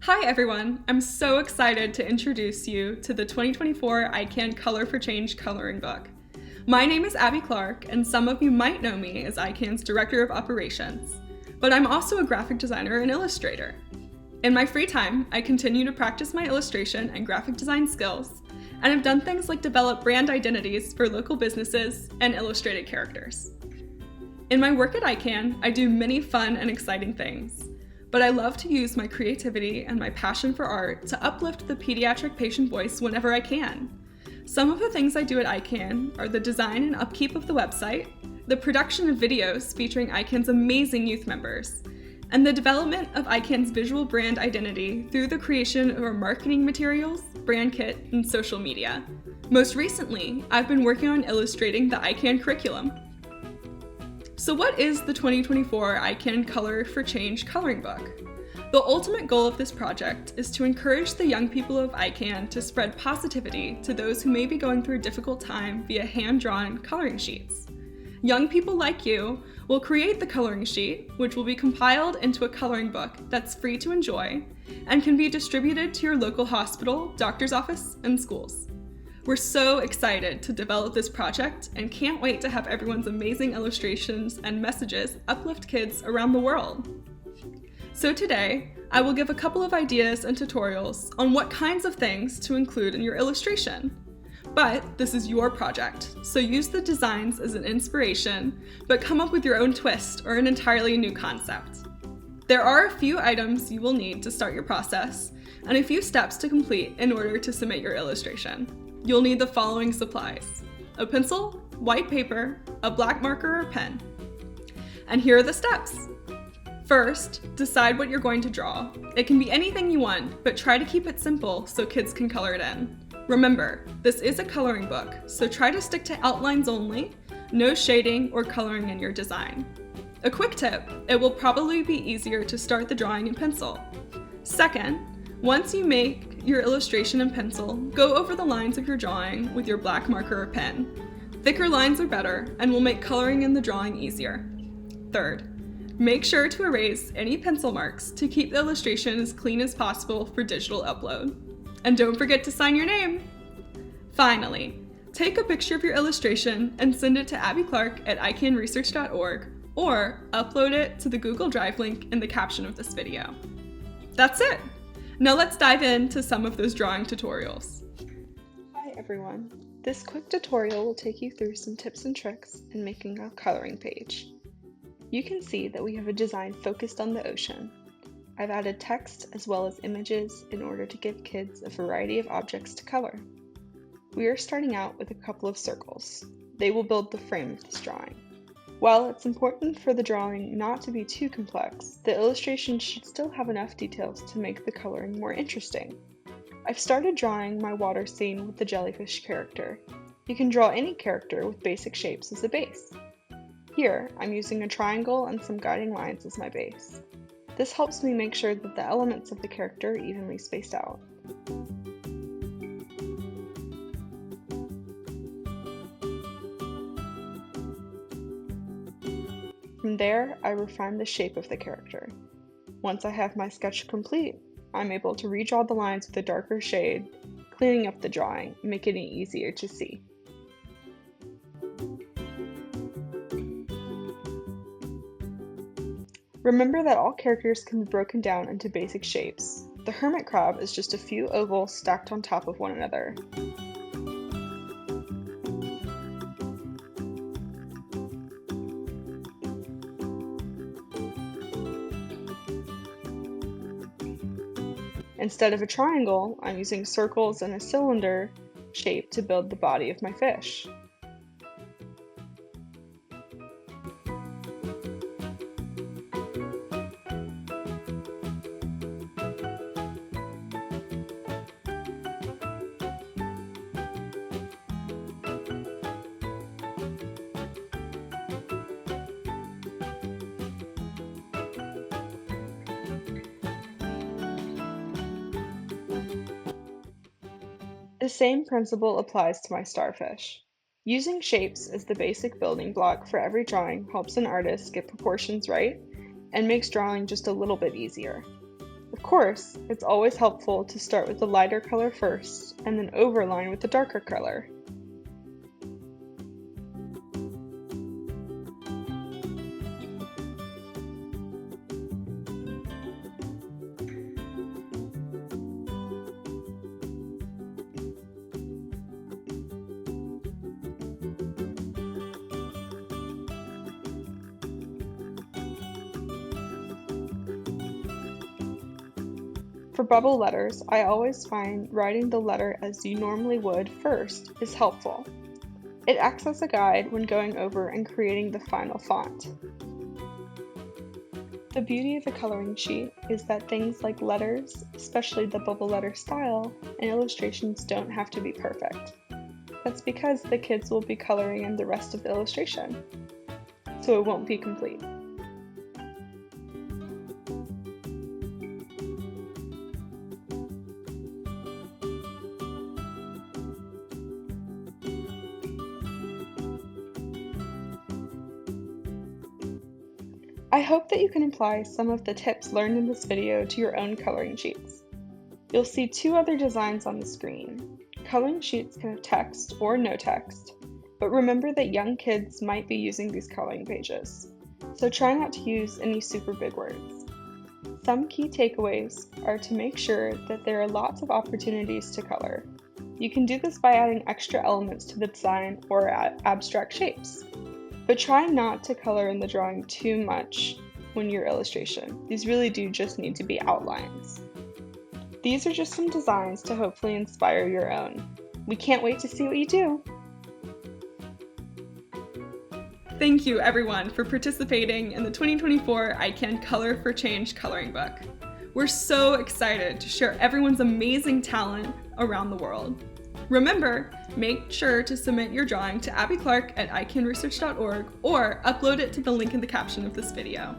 Hi everyone! I'm so excited to introduce you to the 2024 iCAN Color for Change coloring book. My name is Abby Clark, and some of you might know me as iCAN's Director of Operations, but I'm also a graphic designer and illustrator. In my free time, I continue to practice my illustration and graphic design skills, and have done things like develop brand identities for local businesses and illustrated characters. In my work at iCAN, I do many fun and exciting things, but I love to use my creativity and my passion for art to uplift the pediatric patient voice whenever I can. Some of the things I do at iCAN are the design and upkeep of the website, the production of videos featuring iCAN's amazing youth members, and the development of iCAN's visual brand identity through the creation of our marketing materials, brand kit, and social media. Most recently, I've been working on illustrating the iCAN curriculum. So what is the 2024 iCAN Color for Change coloring book? The ultimate goal of this project is to encourage the young people of iCAN to spread positivity to those who may be going through a difficult time via hand-drawn coloring sheets. Young people like you will create the coloring sheet, which will be compiled into a coloring book that's free to enjoy and can be distributed to your local hospital, doctor's office, and schools. We're so excited to develop this project and can't wait to have everyone's amazing illustrations and messages uplift kids around the world. So today, I will give a couple of ideas and tutorials on what kinds of things to include in your illustration. But this is your project, so use the designs as an inspiration, but come up with your own twist or an entirely new concept. There are a few items you will need to start your process, and a few steps to complete in order to submit your illustration. You'll need the following supplies: a pencil, white paper, a black marker or pen. And here are the steps. First, decide what you're going to draw. It can be anything you want, but try to keep it simple so kids can color it in. Remember, this is a coloring book, so try to stick to outlines only, no shading or coloring in your design. A quick tip, it will probably be easier to start the drawing in pencil. Second, once you make your illustration in pencil, go over the lines of your drawing with your black marker or pen. Thicker lines are better and will make coloring in the drawing easier. Third, make sure to erase any pencil marks to keep the illustration as clean as possible for digital upload. And don't forget to sign your name! Finally, take a picture of your illustration and send it to abbyclark@icanresearch.org or upload it to the Google Drive link in the caption of this video. That's it! Now let's dive into some of those drawing tutorials. Hi everyone. This quick tutorial will take you through some tips and tricks in making a coloring page. You can see that we have a design focused on the ocean. I've added text as well as images in order to give kids a variety of objects to color. We are starting out with a couple of circles. They will build the frame of this drawing. While it's important for the drawing not to be too complex, the illustration should still have enough details to make the coloring more interesting. I've started drawing my water scene with the jellyfish character. You can draw any character with basic shapes as a base. Here, I'm using a triangle and some guiding lines as my base. This helps me make sure that the elements of the character are evenly spaced out. From there, I refine the shape of the character. Once I have my sketch complete, I'm able to redraw the lines with a darker shade, cleaning up the drawing, making it easier to see. Remember that all characters can be broken down into basic shapes. The hermit crab is just a few ovals stacked on top of one another. Instead of a triangle, I'm using circles and a cylinder shape to build the body of my fish. The same principle applies to my starfish. Using shapes as the basic building block for every drawing helps an artist get proportions right and makes drawing just a little bit easier. The Of course, it's always helpful to start with the lighter color first and then overline with the darker color. For bubble letters, I always find writing the letter as you normally would first is helpful. It acts as a guide when going over and creating the final font. The beauty of a coloring sheet is that things like letters, especially the bubble letter style, and illustrations don't have to be perfect. That's because the kids will be coloring in the rest of the illustration, so it won't be complete. I hope that you can apply some of the tips learned in this video to your own coloring sheets. You'll see two other designs on the screen. Coloring sheets can have text or no text, but remember that young kids might be using these coloring pages, so try not to use any super big words. Some key takeaways are to make sure that there are lots of opportunities to color. You can do this by adding extra elements to the design or abstract shapes. But try not to color in the drawing too much when your illustration. These really do just need to be outlines. These are just some designs to hopefully inspire your own. We can't wait to see what you do! Thank you everyone for participating in the 2024 iCAN Color for Change coloring book. We're so excited to share everyone's amazing talent around the world. Remember, make sure to submit your drawing to Abby Clark at icanresearch.org or upload it to the link in the caption of this video.